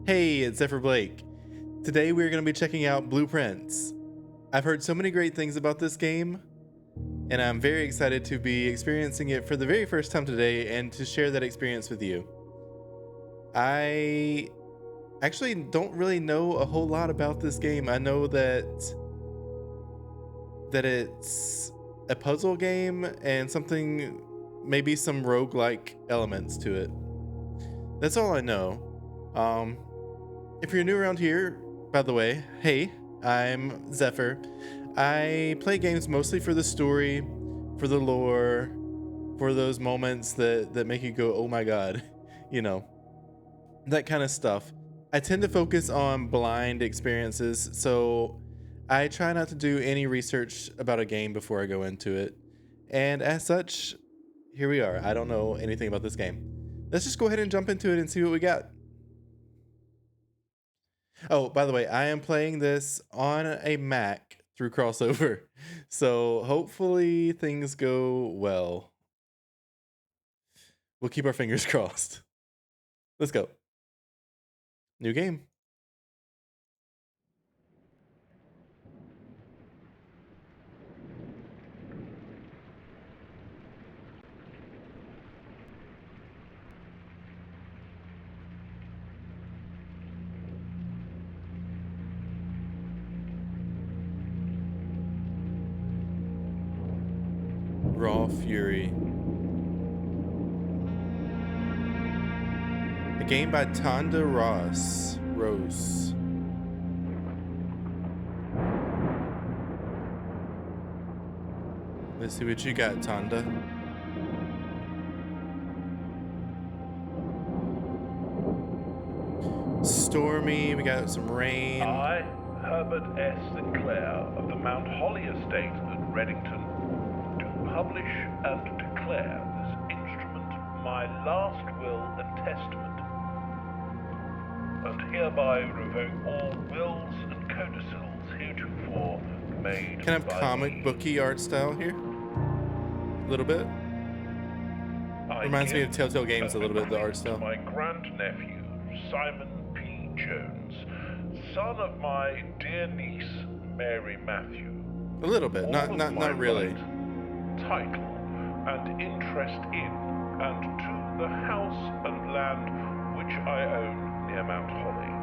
Hey, it's Zephyr Blake. Today we're going to be checking out Blueprints. I've heard so many great things about this game, and I'm very excited to be experiencing it for the very first time today and to share that experience with you. I actually don't really know a whole lot about this game. I know that it's a puzzle game and something, maybe some roguelike elements to it. That's all I know. If you're new around here, by the way, hey, I'm Zephyr. I play games mostly for the story, for the lore, for those moments that make you go, oh my god, you know, that kind of stuff. I tend to focus on blind experiences, so I try not to do any research about a game before I go into it. And as such, here we are. I don't know anything about this game. Let's just go ahead and jump into it and see what we got. Oh, by the way, I am playing this on a Mac through crossover, so hopefully things go well. We'll keep our fingers crossed. Let's go. New game. Raw Fury. A game by Tonda Rose. Let's see what you got, Tonda. Stormy, we got some rain. I, Herbert S. Sinclair of the Mount Holly Estate at Reddington, do publish and declare this instrument my last will and testament, and hereby revoke all wills and codicils heretofore made Kind of by comic me. booky art style here. A little bit. Reminds me of Telltale Games a little bit, the art style. My grandnephew, Simon P. Jones, son of my dear niece, Mary Matthew. A little bit, not really. Right, title and interest in and to the house and land which I own near Mount Holly.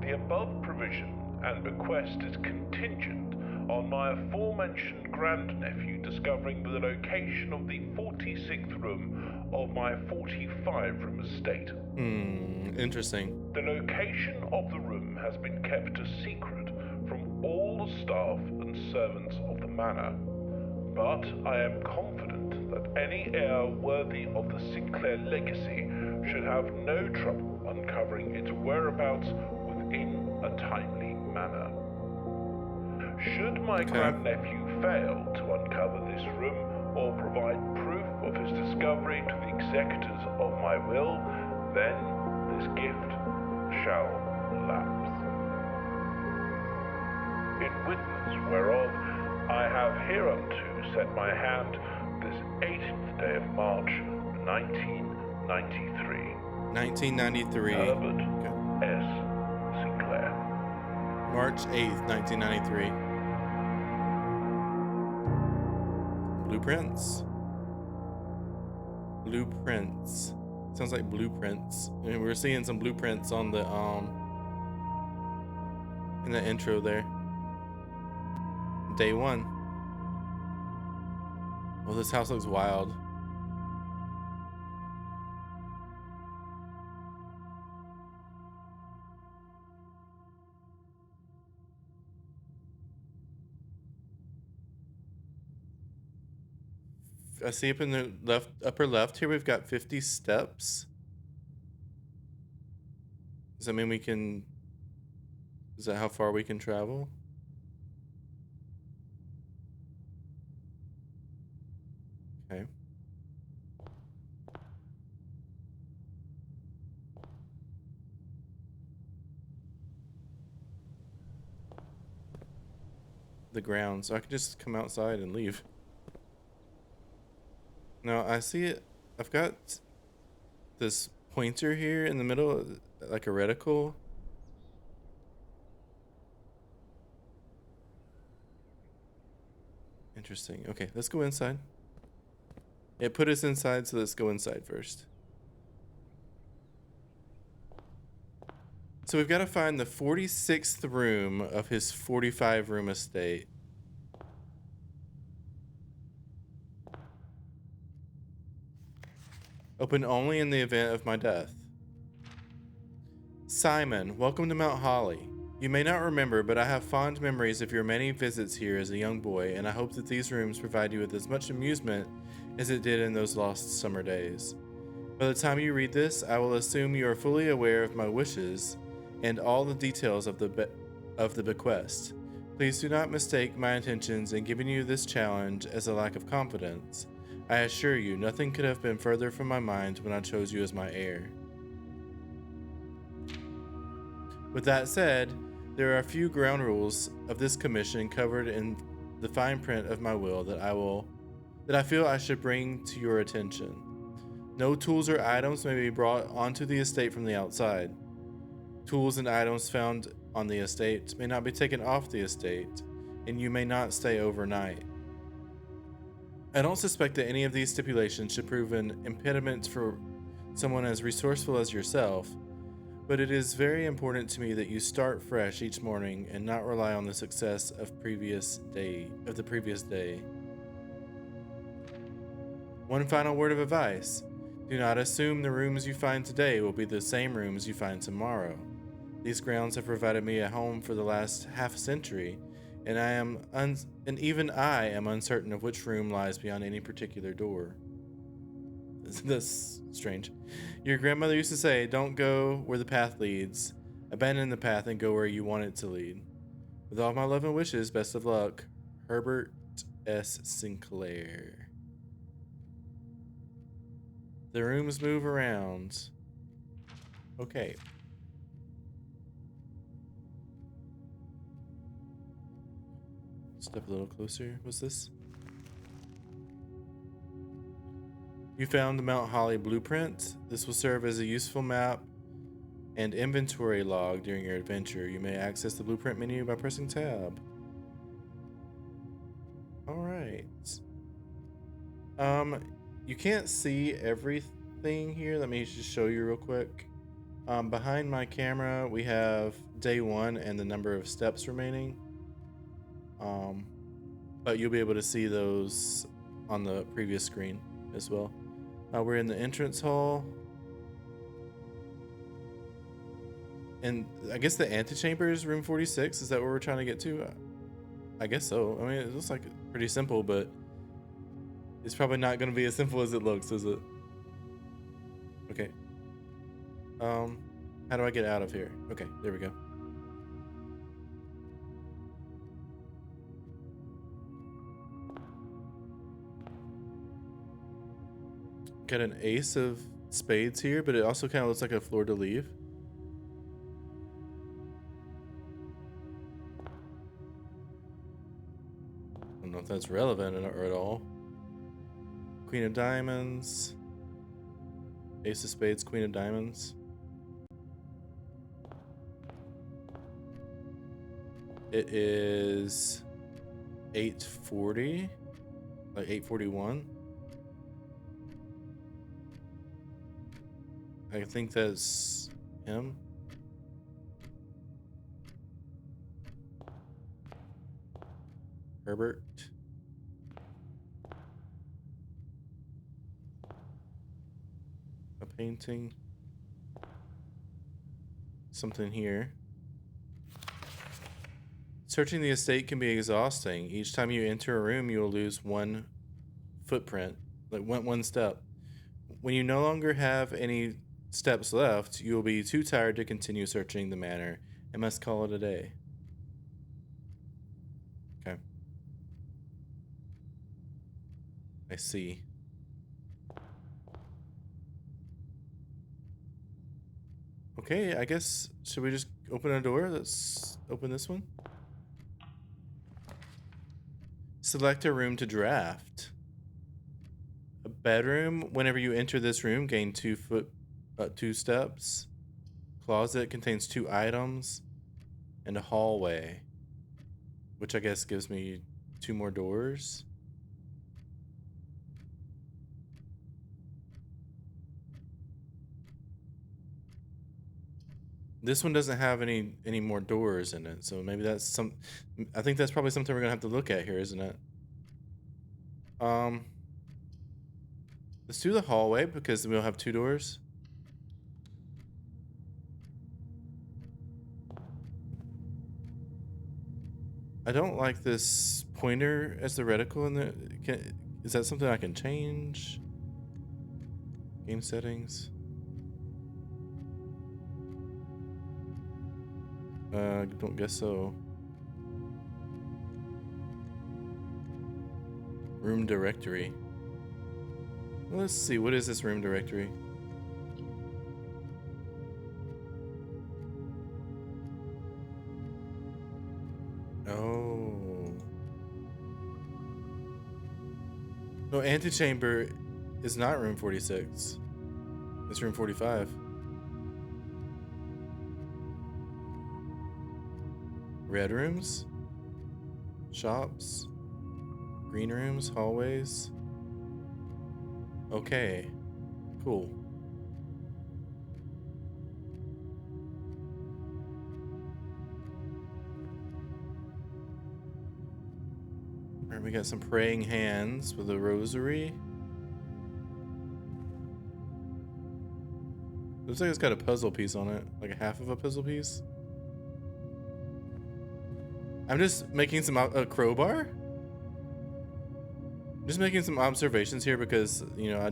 The above provision and bequest is contingent on my aforementioned grandnephew discovering the location of the 46th room of my 45-room estate. Interesting. The location of the room has been kept a secret from all the staff and servants of the manor, but I am confident that any heir worthy of the Sinclair legacy should have no trouble uncovering its whereabouts within a timely manner. Should my grandnephew fail to uncover this room or provide proof of his discovery to the executors of my will, then this gift shall lapse. In witness whereof I have hereunto set my hand this 18th day of March, 1993. 1993. Herbert S. Sinclair. March 8th, 1993. Blueprints. Sounds like blueprints. And we're seeing some blueprints on the in the intro there. Day 1. Well, this house looks wild. I see up in the upper left here, we've got 50 steps. Does that mean we can... Is that how far we can travel? Okay. The ground, so I can just come outside and leave. No, I see it. I've got this pointer here in the middle, like a reticle. Interesting. Okay, let's go inside. It put us inside, so let's go inside first. So we've got to find the 46th room of his 45-room estate. Open only in the event of my death. Simon, welcome to Mount Holly. You may not remember, but I have fond memories of your many visits here as a young boy, and I hope that these rooms provide you with as much amusement as it did in those lost summer days. By the time you read this, I will assume you are fully aware of my wishes and all the details of the bequest. Please do not mistake my intentions in giving you this challenge as a lack of confidence. I assure you, nothing could have been further from my mind when I chose you as my heir. With that said, there are a few ground rules of this commission covered in the fine print of my will that I feel I should bring to your attention. No tools or items may be brought onto the estate from the outside. Tools and items found on the estate may not be taken off the estate, and you may not stay overnight. I don't suspect that any of these stipulations should prove an impediment for someone as resourceful as yourself, but it is very important to me that you start fresh each morning and not rely on the success of the previous day. One final word of advice. Do not assume the rooms you find today will be the same rooms you find tomorrow. These grounds have provided me a home for the last half century, and even I am uncertain of which room lies beyond any particular door. That's strange. Your grandmother used to say, don't go where the path leads. Abandon the path and go where you want it to lead. With all my love and wishes, best of luck, Herbert S. Sinclair. The rooms move around. Okay. Step a little closer. What's this? You found the Mount Holly blueprint. This will serve as a useful map and inventory log during your adventure. You may access the blueprint menu by pressing tab. Alright. You can't see everything here. Let me just show you real quick. Behind my camera, we have day 1 and the number of steps remaining. But you'll be able to see those on the previous screen as well. We're in the entrance hall. And I guess the antechamber is room 46. Is that where we're trying to get to? I guess so. I mean, it looks like pretty simple, but it's probably not going to be as simple as it looks, is it? Okay. How do I get out of here? Okay, there we go. Got an ace of spades here, but it also kind of looks like a floor to leave. I don't know if that's relevant at all. Queen of diamonds. Ace of spades, queen of diamonds. It is 840, like 841. I think that's him. Herbert. A painting. Something here. Searching the estate can be exhausting. Each time you enter a room, you will lose one footprint, like one step. When you no longer have any steps left, you will be too tired to continue searching the manor and must call it a day. Okay. I see. Okay, I guess, should we just open a door? Let's open this one. Select a room to draft. A bedroom. Whenever you enter this room, gain 2 2 steps. Closet contains 2 items. And a hallway, which I guess gives me 2 more doors. This one doesn't have any more doors in it, so maybe that's some. I think that's probably something we're gonna have to look at here, isn't it? Let's do the hallway because we'll have 2 doors. I don't like this pointer as the reticle in the. Is that something I can change? Game settings. Don't guess so. Room directory. Well, let's see. What is this room directory? Oh. No, antechamber is not room 46. It's room 45. Red rooms, shops, green rooms, hallways. Okay, cool. All right, we got some praying hands with a rosary. Looks like it's got a puzzle piece on it, like a half of a puzzle piece. I'm just making some a crowbar. Just making some observations here because, you know, I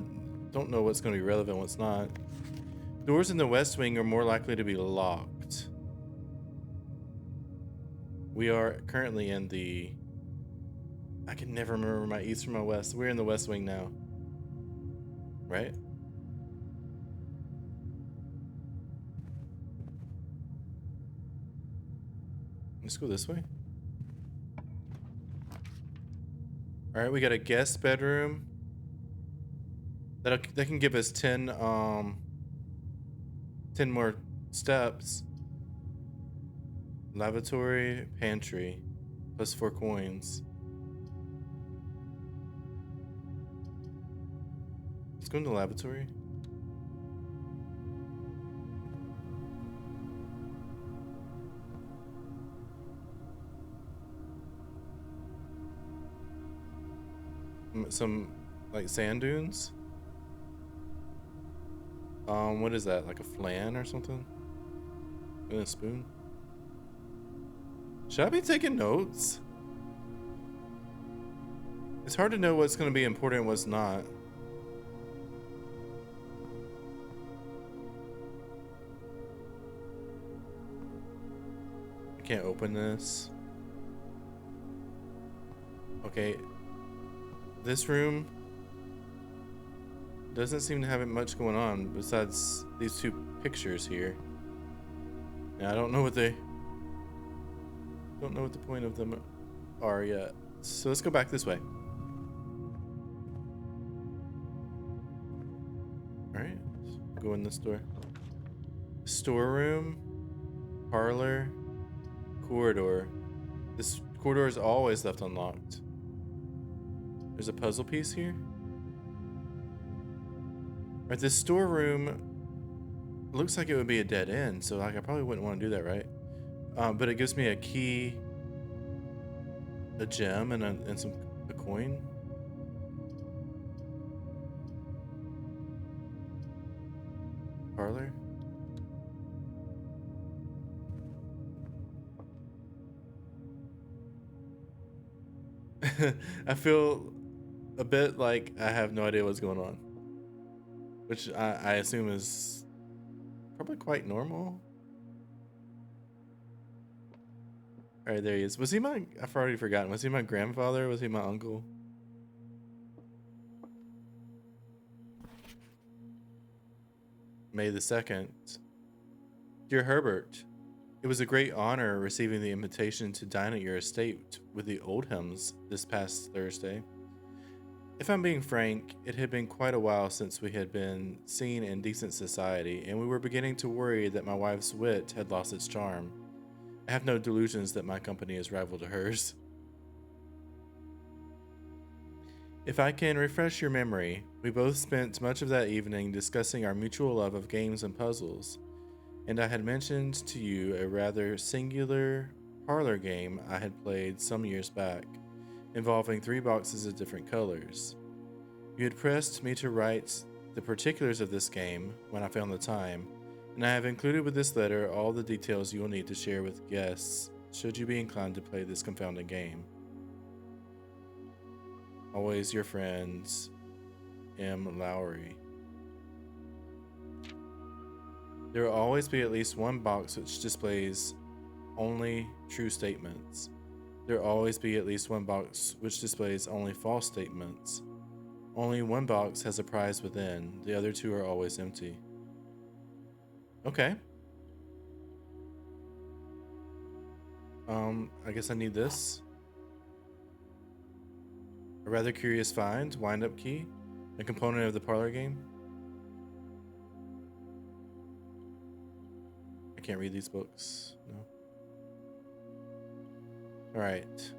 don't know what's going to be relevant, what's not. Doors in the west wing are more likely to be locked. We are currently in the... I can never remember my east from my west. We're in the west wing now. Right? Let's go this way. All right, we got a guest bedroom. That can give us 10 more steps. Lavatory, pantry, plus 4 coins. Let's go into the lavatory. Some like sand dunes. What is that? Like a flan or something? And a spoon? Should I be taking notes? It's hard to know what's going to be important and what's not. I can't open this. Okay. This room doesn't seem to have much going on besides these 2 pictures here. Now I don't know what the point of them are yet. So let's go back this way. All right, go in this door. Storeroom, parlor, corridor. This corridor is always left unlocked. There's a puzzle piece here. All right, this storeroom looks like it would be a dead end, so like I probably wouldn't want to do that, right? But it gives me a key, a gem, and a coin. Parlor. I feel a bit like I have no idea what's going on, which I assume is probably quite normal. All right, there he is. Was he my... I've already forgotten. Was he my grandfather? Was he my uncle? May the 2nd. Dear Herbert, it was a great honor receiving the invitation to dine at your estate with the Oldhams this past Thursday. If I'm being frank, it had been quite a while since we had been seen in decent society, and we were beginning to worry that my wife's wit had lost its charm. I have no delusions that my company is rival to hers. If I can refresh your memory, we both spent much of that evening discussing our mutual love of games and puzzles, and I had mentioned to you a rather singular parlor game I had played some years back, involving 3 boxes of different colors. You had pressed me to write the particulars of this game when I found the time, and I have included with this letter all the details you will need to share with guests should you be inclined to play this confounding game. Always your friends, M. Lowry. There will always be at least one box which displays only true statements. There will always be at least one box which displays only false statements. Only one box has a prize within, the other 2 are always empty. Okay. I guess I need this. A rather curious find, wind-up key, a component of the parlor game. I can't read these books, no. Alright.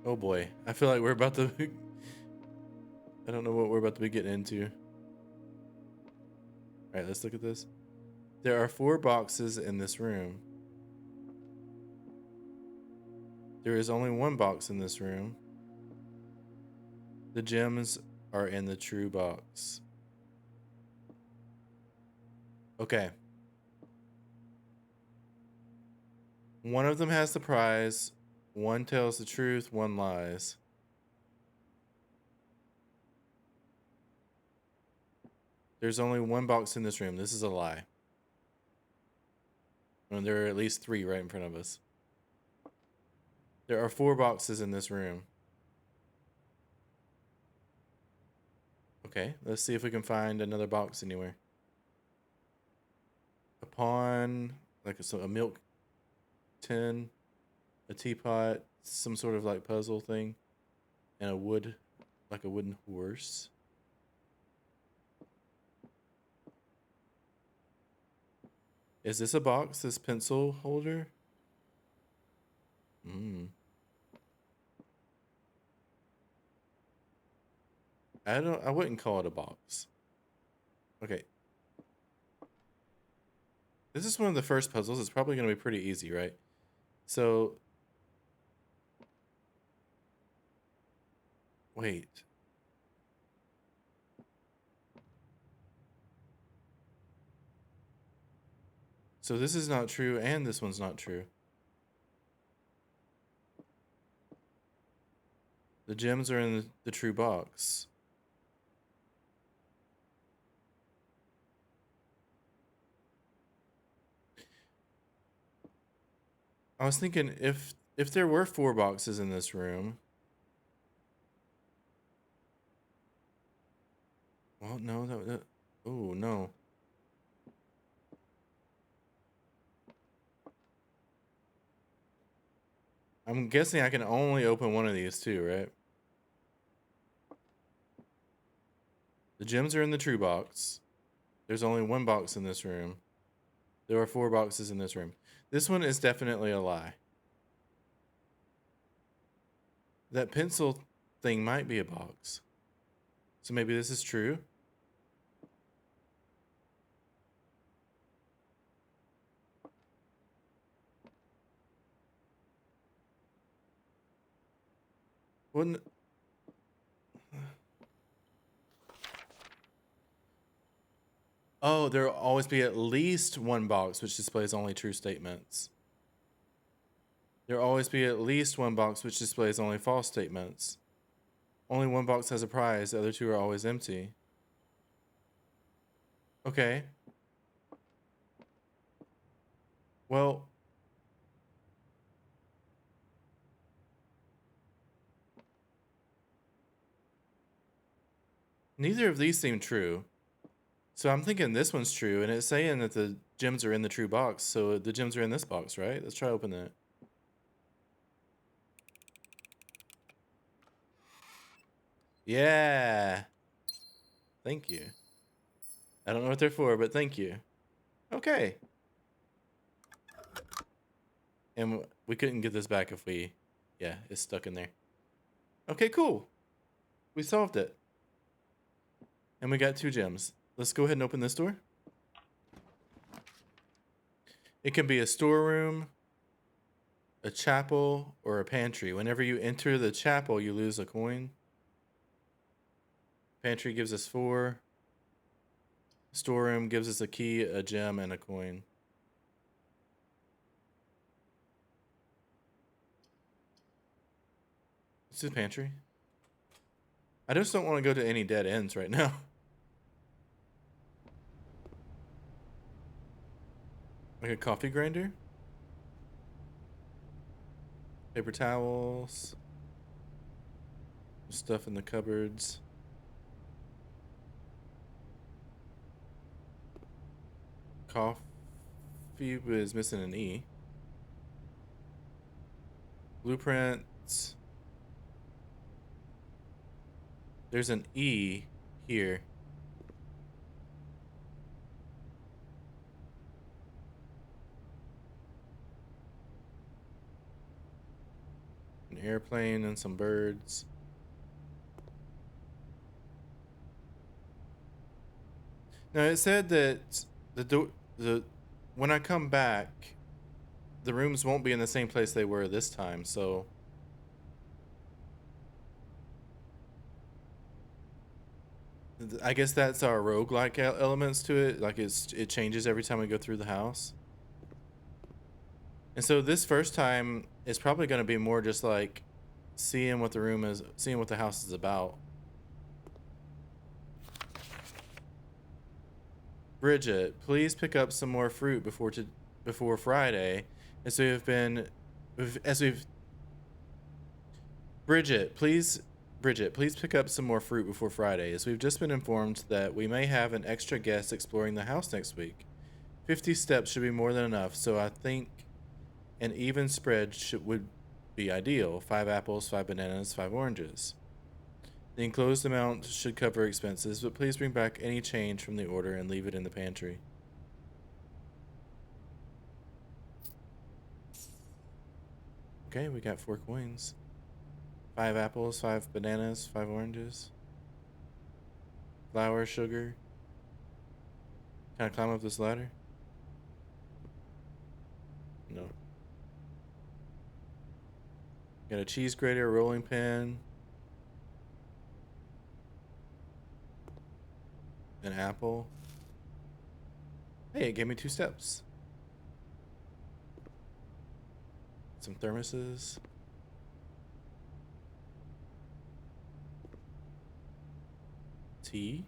Oh boy, I feel like we're about to... I don't know what we're about to be getting into. Alright, let's look at this. There are 4 boxes in this room. There is only one box in this room. The gems are in the true box. Okay. One of them has the prize. One tells the truth, one lies. There's only one box in this room. This is a lie. And there are at least 3 right in front of us. There are 4 boxes in this room. Okay, let's see if we can find another box anywhere. A pawn, like a milk tin, a teapot, some sort of like puzzle thing, and a wood, like a wooden horse. Is this a box, this pencil holder? I wouldn't call it a box. Okay. This is one of the first puzzles. It's probably going to be pretty easy, right? So, wait. So this is not true, and this one's not true. The gems are in the true box. I was thinking if there were 4 boxes in this room. Well, no, that oh no. I'm guessing I can only open one of these 2, right? The gems are in the true box. There's only one box in this room. There are 4 boxes in this room. This one is definitely a lie. That pencil thing might be a box. So maybe this is true. Wouldn't... Oh, there will always be at least one box which displays only true statements. There will always be at least one box which displays only false statements. Only one box has a prize, the other 2 are always empty. Okay. Well... neither of these seem true. So I'm thinking this one's true, and it's saying that the gems are in the true box, so the gems are in this box, right? Let's try opening it. Yeah. Thank you. I don't know what they're for, but thank you. Okay. And we couldn't get this back if we... Yeah, it's stuck in there. Okay, cool. We solved it. And we got 2 gems. Let's go ahead and open this door. It can be a storeroom, a chapel, or a pantry. Whenever you enter the chapel, you lose a coin. Pantry gives us 4. Storeroom gives us a key, a gem, and a coin. This is pantry. I just don't want to go to any dead ends right now. Like a coffee grinder. Paper towels. Stuff in the cupboards. Coffee is missing an E. Blueprints. There's an E here. An airplane and some birds. Now it said that when I come back, the rooms won't be in the same place they were this time, so I guess that's our roguelike elements to it. Like it changes every time we go through the house. And so this first time is probably going to be more just like seeing what the room is, seeing what the house is about. Bridget, please pick up some more fruit before Friday, as we've Bridget, please pick up some more fruit before Friday, as we've just been informed that we may have an extra guest exploring the house next week. 50 steps should be more than enough, so I think an even spread would be ideal. 5 apples, 5 bananas, 5 oranges. The enclosed amount should cover expenses, but please bring back any change from the order and leave it in the pantry. Okay, we got 4 coins. 5 apples, 5 bananas, 5 oranges. Flour, sugar. Can I climb up this ladder? No. Got a cheese grater, a rolling pin. An apple. Hey, it gave me 2 steps. Some thermoses. Tea.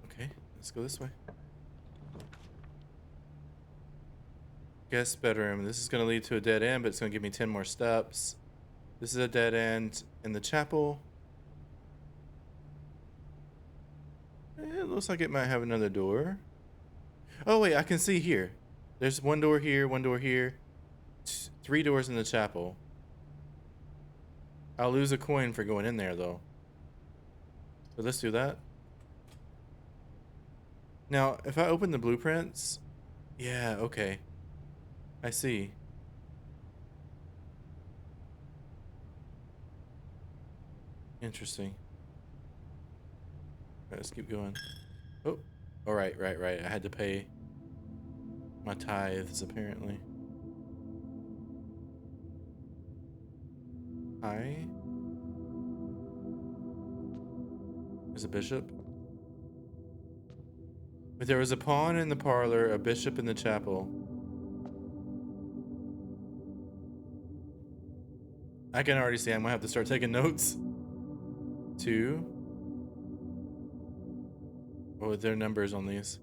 Okay, let's go this way. Guest bedroom. This is going to lead to a dead end, but it's going to give me 10 more steps. This is a dead end in the chapel. It looks like it might have another door. Oh, wait, I can see here. There's 1 door here, 1 door here. 3 doors in the chapel. I'll lose a coin for going in there, though. But let's do that. Now, if I open the blueprints... Yeah, okay. I see. Interesting. Alright, let's keep going. Oh, all right. I had to pay my tithes, apparently. Hi. There's a bishop. But there was a pawn in the parlor, a bishop in the chapel. I can already see I'm gonna have to start taking notes. 2. What are their numbers on these?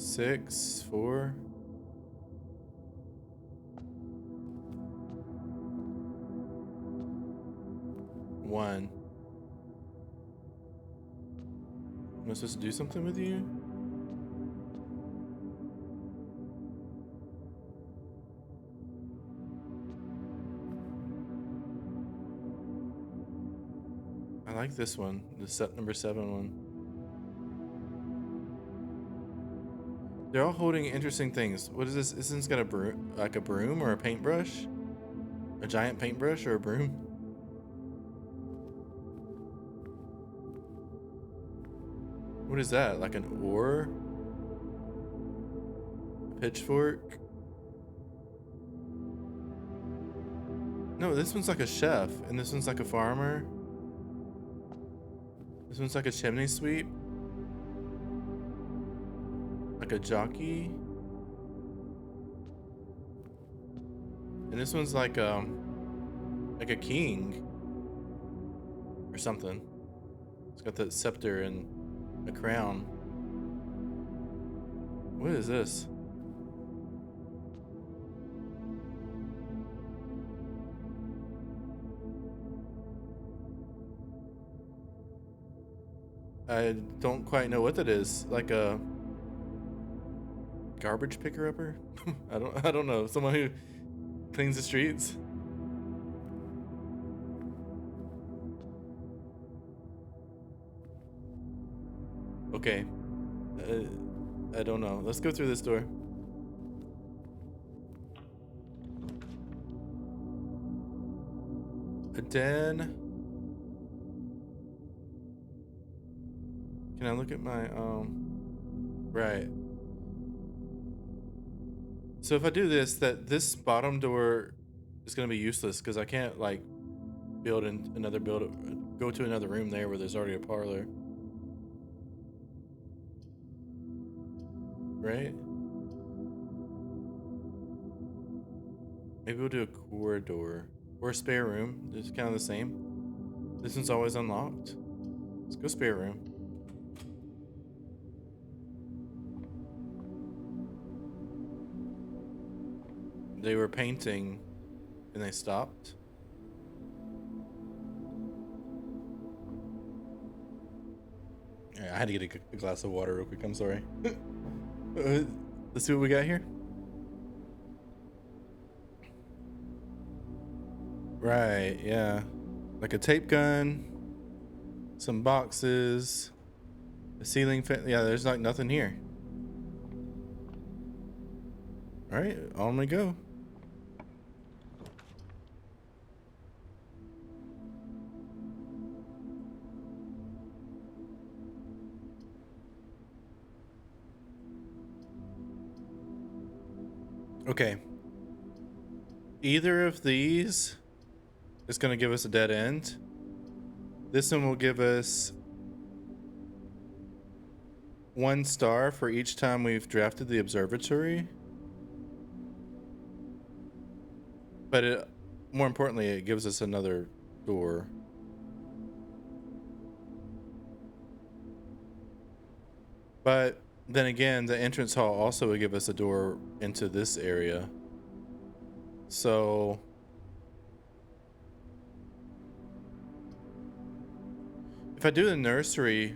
6, 4. One. Am I supposed to do something with you? I like this one, the set number 7 one. They're all holding interesting things. What is this? This one's got a broom, like a broom or a paintbrush? A giant paintbrush or a broom? What is that? Like an oar? A pitchfork? No, this one's like a chef, and this one's like a farmer. This one's like a chimney sweep. Like a jockey. And this one's like a king. Or something. It's got that scepter and a crown. What is this? I don't quite know what that is. Like a garbage picker upper? I don't know. Someone who cleans the streets. Okay. I don't know. Let's go through this door. A den. Can I look at my right. So if I do this, this bottom door is gonna be useless because I can't like go to another room there where there's already a parlor. Right? Maybe we'll do a corridor or a spare room. It's kind of the same. This one's always unlocked. Let's go spare room. They were painting and they stopped. I had to get a glass of water real quick. I'm sorry. Let's see what we got here. Right, yeah. Like a tape gun, some boxes, a ceiling fan. Yeah, there's like nothing here. All right, on we go. Okay. Either of these is going to give us a dead end. This one will give us 1 star for each time we've drafted the observatory. But more importantly, it gives us another door. But then again, the entrance hall also would give us a door into this area. So if I do the nursery,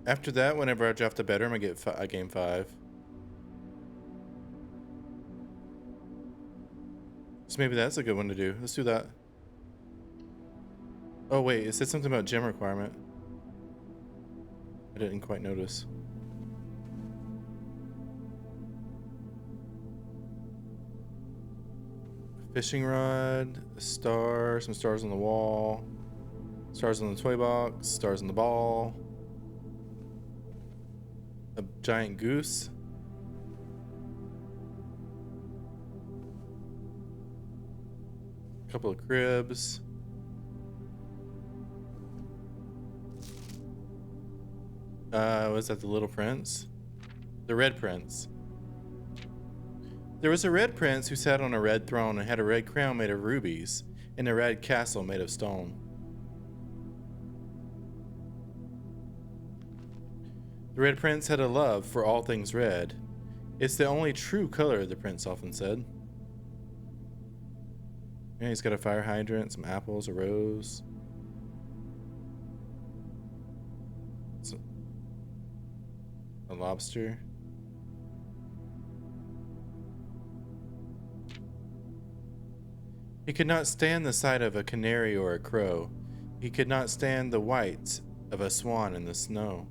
after that, whenever I draft a bedroom, I gain 5. So maybe that's a good one to do. Let's do that. Oh wait, it said something about gem requirement. I didn't quite notice. Fishing rod, a star, some stars on the wall, stars on the toy box, stars on the ball, a giant goose, a couple of cribs, was that the Little Prince? The Red Prince. There was a red prince who sat on a red throne and had a red crown made of rubies and a red castle made of stone. The Red Prince had a love for all things red. It's the only true color, the prince often said. Yeah, he's got a fire hydrant, some apples, a rose. A lobster. He could not stand the sight of a canary or a crow. He could not stand the white of a swan in the snow.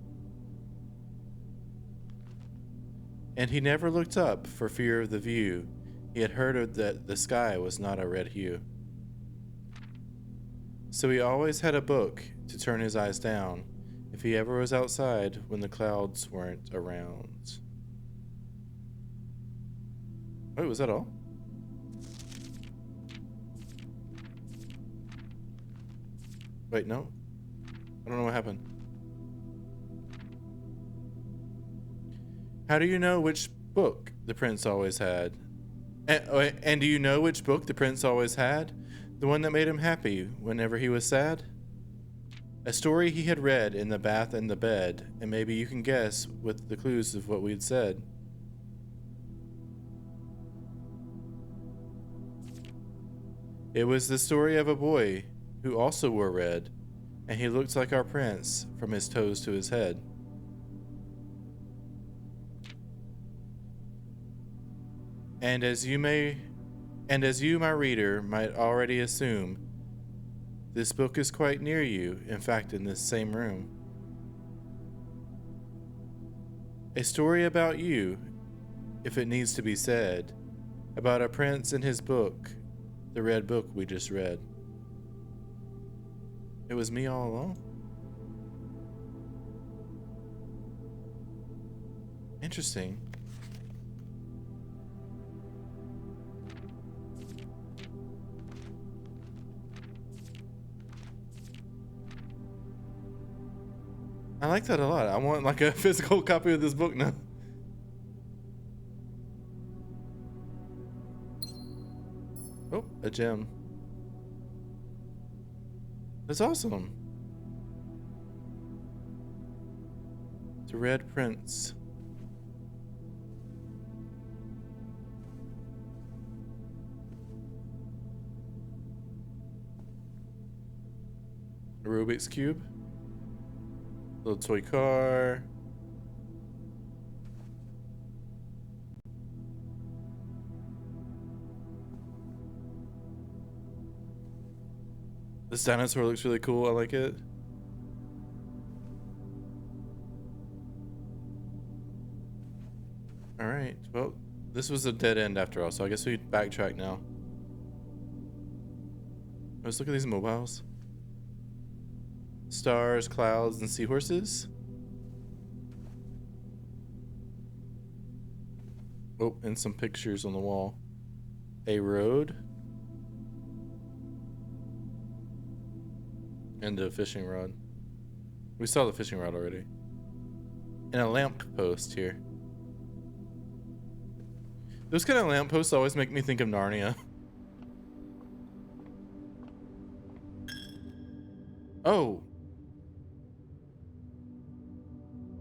And he never looked up for fear of the view. He had heard that the sky was not a red hue. So he always had a book to turn his eyes down if he ever was outside when the clouds weren't around. Wait, was that all? Wait, no. I don't know what happened. How do you know which book the prince always had? And do you know which book the prince always had? The one that made him happy whenever he was sad? A story he had read in the bath and the bed, and maybe you can guess with the clues of what we'd said. It was the story of a boy who also wore red, and he looked like our prince from his toes to his head. And as you, my reader, might already assume, this book is quite near you, in fact, in this same room. A story about you, if it needs to be said, about a prince and his book, the red book we just read. It was me all along? Interesting. I like that a lot. I want like a physical copy of this book now. Oh, a gem. That's awesome. The Red Prince. A Rubik's Cube. Little toy car. This dinosaur looks really cool. I like it. Alright, well, this was a dead end after all, so I guess we backtrack now. Let's look at these mobiles. Stars, clouds, and seahorses. Oh, and some pictures on the wall. A road. And a fishing rod. We saw the fishing rod already. And a lamp post here. Those kind of lamp posts always make me think of Narnia. Oh.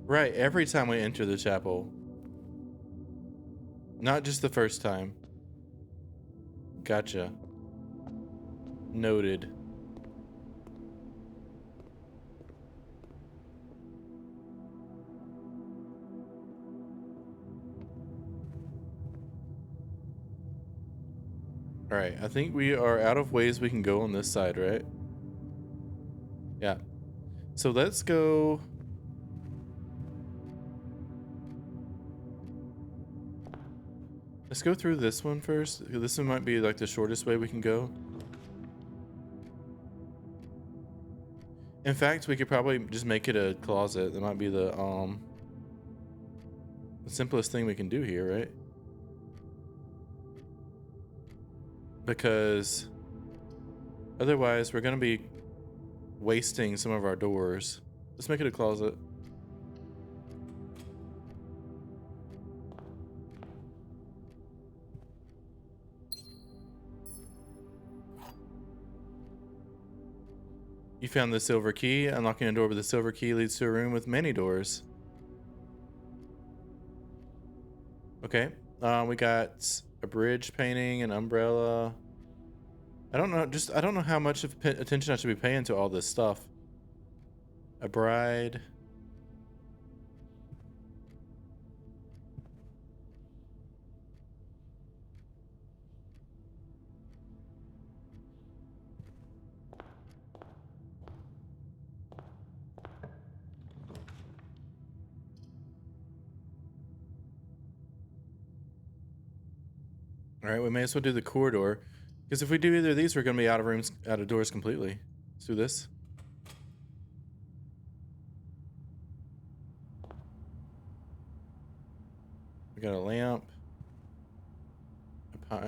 Right, every time we enter the chapel. Not just the first time. Gotcha. Noted. Alright, I think we are out of ways we can go on this side, right? Yeah. So let's go... Let's go through this one first. This one might be like the shortest way we can go. In fact, we could probably just make it a closet. That might be the simplest thing we can do here, right? Because otherwise we're gonna be wasting some of our doors. Let's make it a closet. You found the silver key. Unlocking a door with the silver key leads to a room with many doors. Okay. We got a bridge painting, an umbrella. I don't know. I don't know how much of attention I should be paying to all this stuff. A bride. All right, we may as well do the corridor, because if we do either of these, we're gonna be out of doors completely. Let's do this. We got a lamp,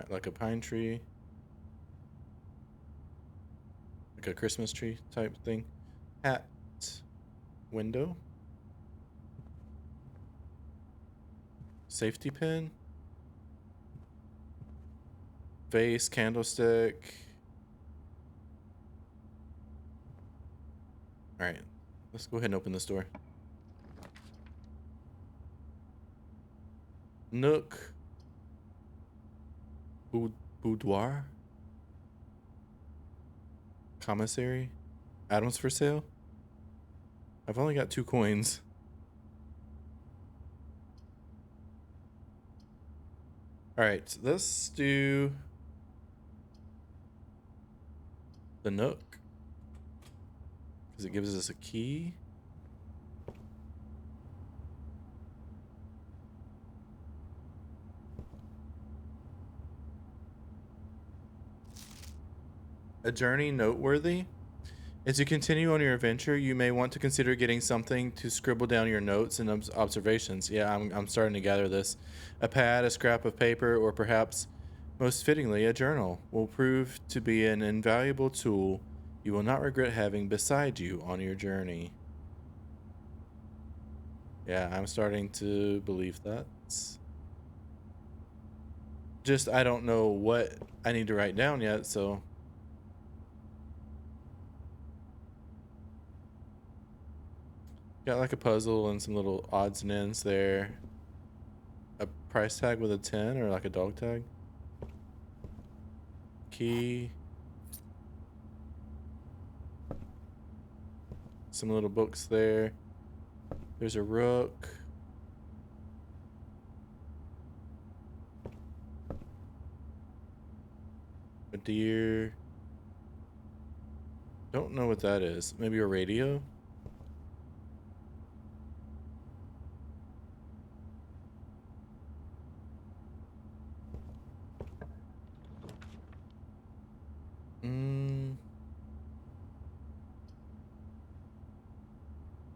like a pine tree, like a Christmas tree type thing. Hat, window, safety pin, vase, candlestick. All right, let's go ahead and open this door. Nook, boudoir, commissary, items for sale. I've only got 2 coins. All right, let's do the Nook, because it gives us a key. A journey noteworthy. As you continue on your adventure, you may want to consider getting something to scribble down your notes and observations. Yeah, I'm starting to gather this. A pad, a scrap of paper, or perhaps, most fittingly, a journal will prove to be an invaluable tool you will not regret having beside you on your journey. Yeah, I'm starting to believe that. Just, I don't know what I need to write down yet, so... Got like a puzzle and some little odds and ends there. A price tag with a 10 or like a dog tag. Key. Some little books there. There's a rook. A deer. Don't know what that is. Maybe a radio?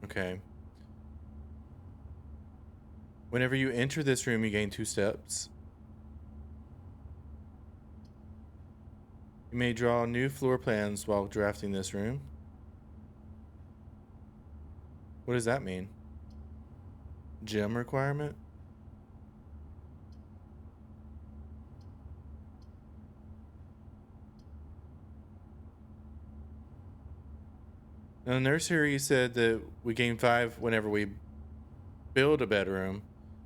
Okay. Whenever you enter this room, you gain 2 steps. You may draw new floor plans while drafting this room. What does that mean? Gem requirement? Now, the nursery said that we gain 5 whenever we build a bedroom,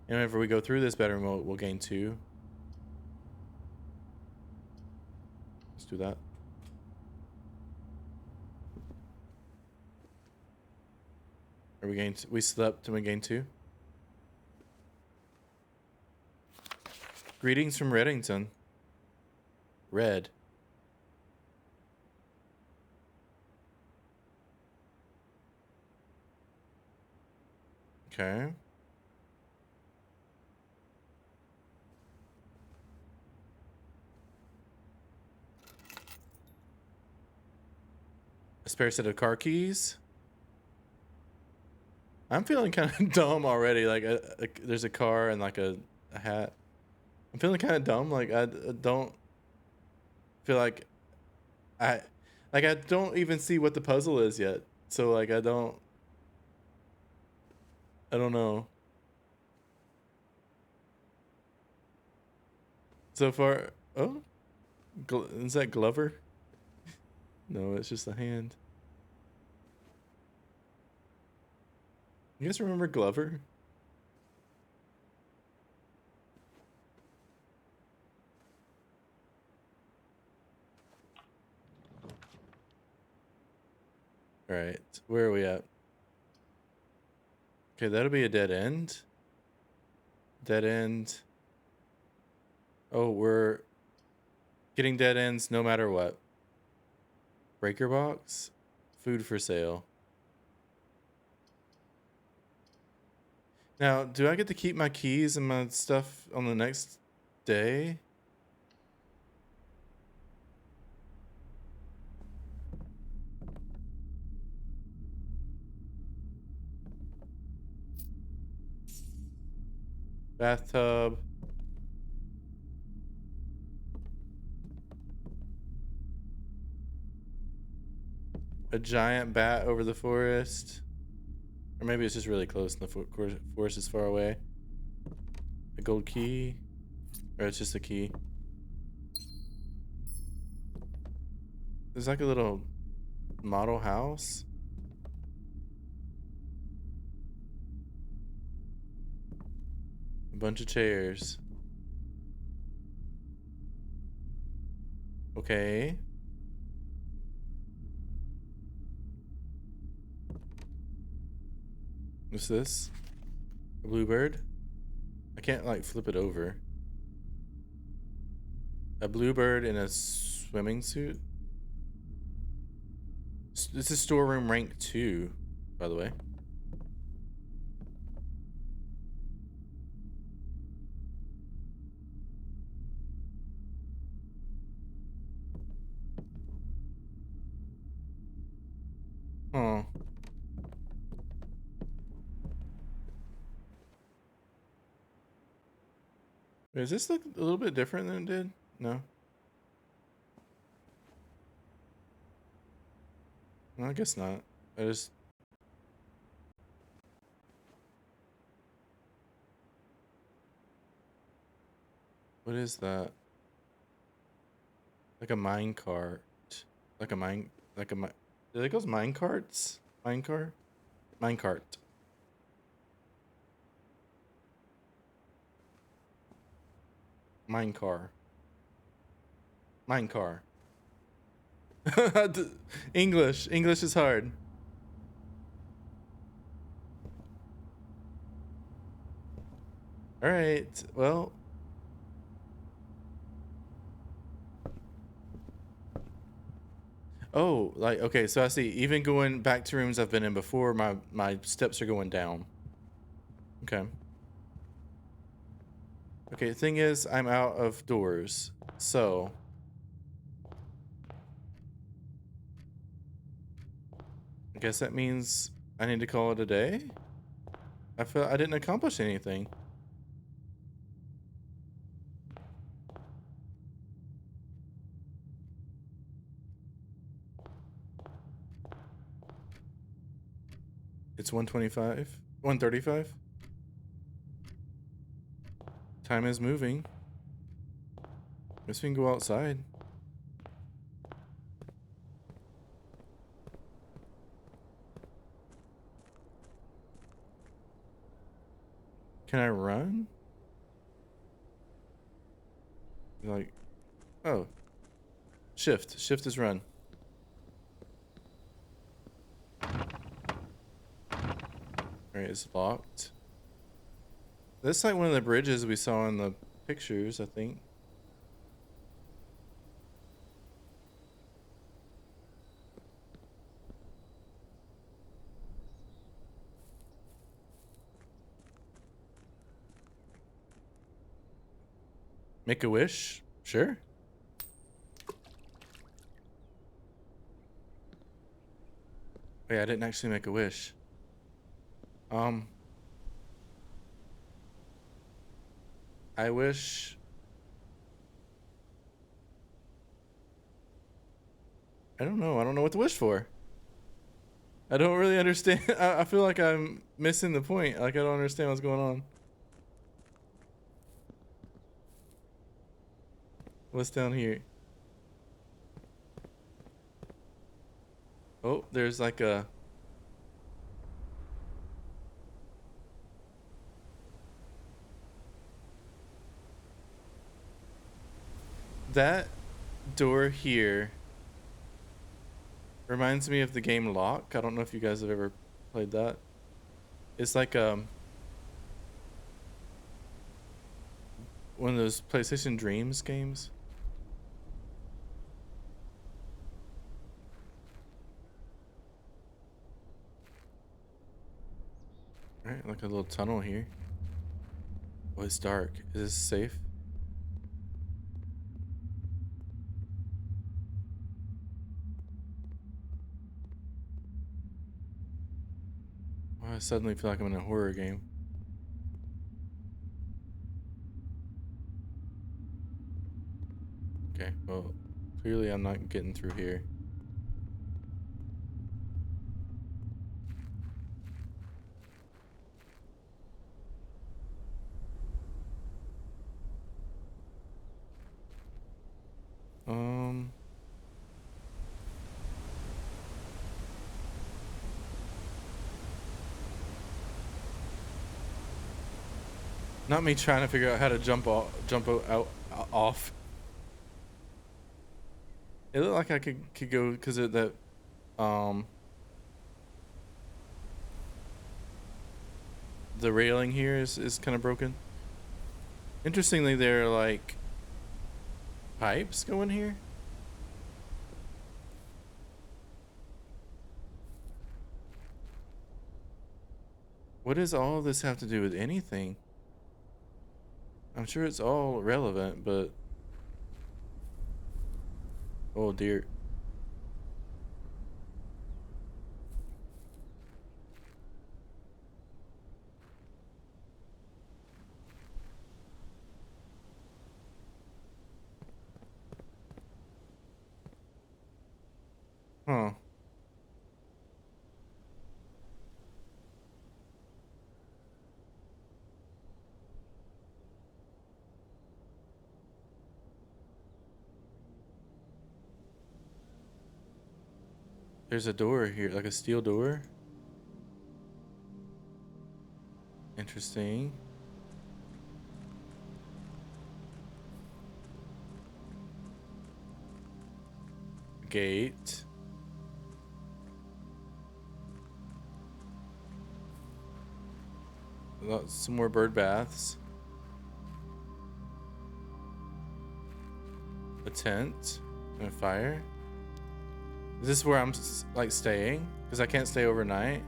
and whenever we go through this bedroom, we'll gain 2. Let's do that. We slept and we gained 2. Greetings from Reddington. Red. Okay. A spare set of car keys. I'm feeling kind of dumb already. Like, there's a car and like a hat. I'm feeling kind of dumb. Like, I don't feel like I don't even see what the puzzle is yet. So like, I don't know. So far, oh, is that Glover? No, it's just a hand. You guys remember Glover? All right, where are we at? Okay, that'll be a dead end. Dead end. Oh, we're getting dead ends no matter what. Breaker box. Food for sale. Now, do I get to keep my keys and my stuff on the next day? Bathtub. A giant bat over the forest. Or maybe it's just really close and the forest is far away. A gold key. Or it's just a key. There's like a little model house. A bunch of chairs. Okay. What's this? A bluebird? I can't like flip it over. A bluebird in a swimming suit? This is storeroom rank 2, by the way. Oh. Wait, does this look a little bit different than it did? No. No, I guess not. I just... What is that? Like a mine cart. Like a mine... Like a mine... Are they called mine carts? Mine car? Mine cart. Mine car. Mine car. English. English is hard. All right. Well. Oh, like, okay, so I see. Even going back to rooms I've been in before, my steps are going down. Okay. Okay, the thing is, I'm out of doors, so... I guess that means I need to call it a day? I feel I didn't accomplish anything. It's 1:25? 1:35? Time is moving. Guess we can go outside. Can I run? Like, oh. Shift. Shift is run. Alright, it's locked. That's like one of the bridges we saw in the pictures, I think. Make a wish? Sure. Wait, I didn't actually make a wish. I wish... I don't know. I don't know what to wish for. I don't really understand. I feel like I'm missing the point. Like, I don't understand what's going on. What's down here? Oh, there's like a... That door here... Reminds me of the game Lock. I don't know if you guys have ever played that. It's like one of those PlayStation Dreams games. All right, like a little tunnel here. Oh, it's dark. Is this safe? Oh, I suddenly feel like I'm in a horror game. Okay, well, clearly I'm not getting through here. Not me trying to figure out how to jump off. It looked like I could go because of that. The railing here is kind of broken. Interestingly, there are like pipes going here. What does all of this have to do with anything? I'm sure it's all relevant, but oh dear. Huh. There's a door here, like a steel door. Interesting. Gate. Some more bird baths. A tent and a fire. Is this where I'm like staying? Because I can't stay overnight.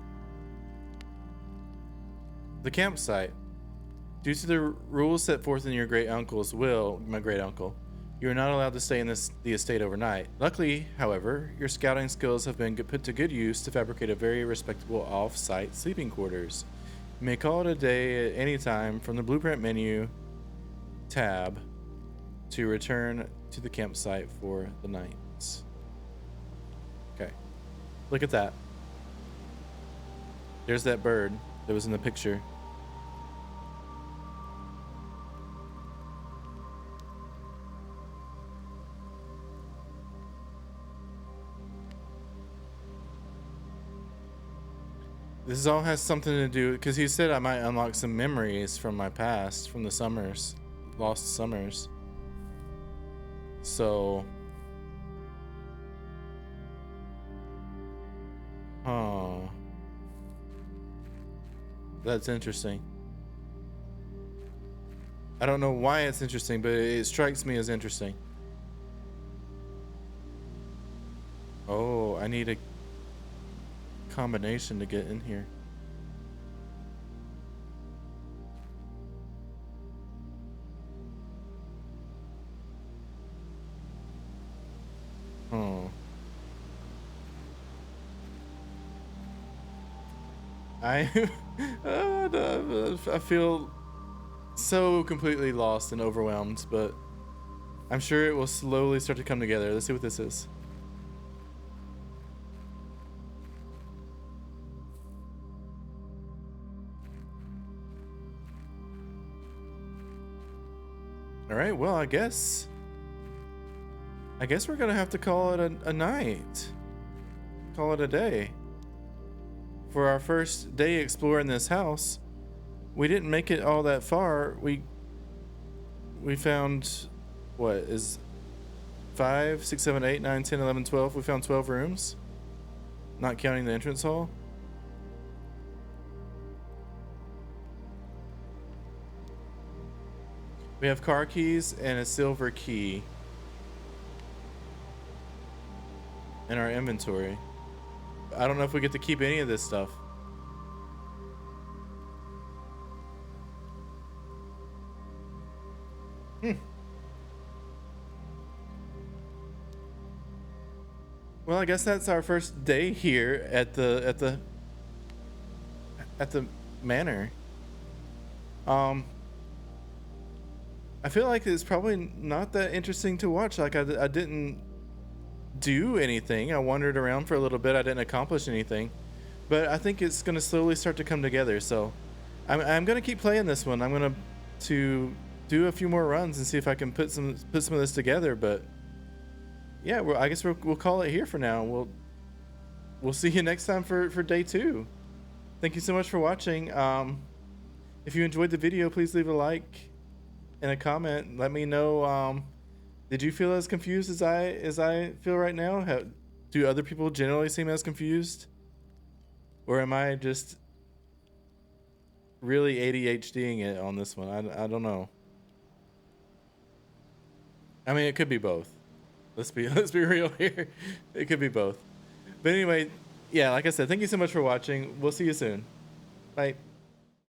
The campsite. Due to the rules set forth in your great uncle's will, my great uncle, you are not allowed to stay in the estate overnight. Luckily, however, your scouting skills have been put to good use to fabricate a very respectable off-site sleeping quarters. You may call it a day at any time from the blueprint menu tab to return to the campsite for the night. Okay, look at that. There's that bird that was in the picture. This all has something to do because he said I might unlock some memories from my past, from the summers, lost summers. So, that's interesting. I don't know why it's interesting, but it strikes me as interesting. Oh, I need a combination to get in here. Oh. I feel so completely lost and overwhelmed, but I'm sure it will slowly start to come together. Let's see what this is. All right, well, I guess we're gonna have to call it a night. Call it a day. For our first day exploring this house, we didn't make it all that far. We found, what is 5, 6, 7, 8, 9, 10, 11, 12. We found 12 rooms. Not counting the entrance hall. We have car keys and a silver key in our inventory. I don't know if we get to keep any of this stuff. Well, I guess that's our first day here at the manor. I feel like it's probably not that interesting to watch. Like I didn't do anything. I wandered around for a little bit. I didn't accomplish anything, but I think it's going to slowly start to come together. So I'm going to keep playing this one. I'm going to do a few more runs and see if I can put some of this together. But yeah, well, I guess we'll call it here for now. We'll see you next time for day 2. Thank you so much for watching. If you enjoyed the video, please leave a like and a comment. Let me know. Did you feel as confused as I feel right now? Do other people generally seem as confused, or am I just really ADHDing it on this one? I don't know. I mean, it could be both. Let's be real here. It could be both. But anyway, yeah, like I said, thank you so much for watching. We'll see you soon. Bye.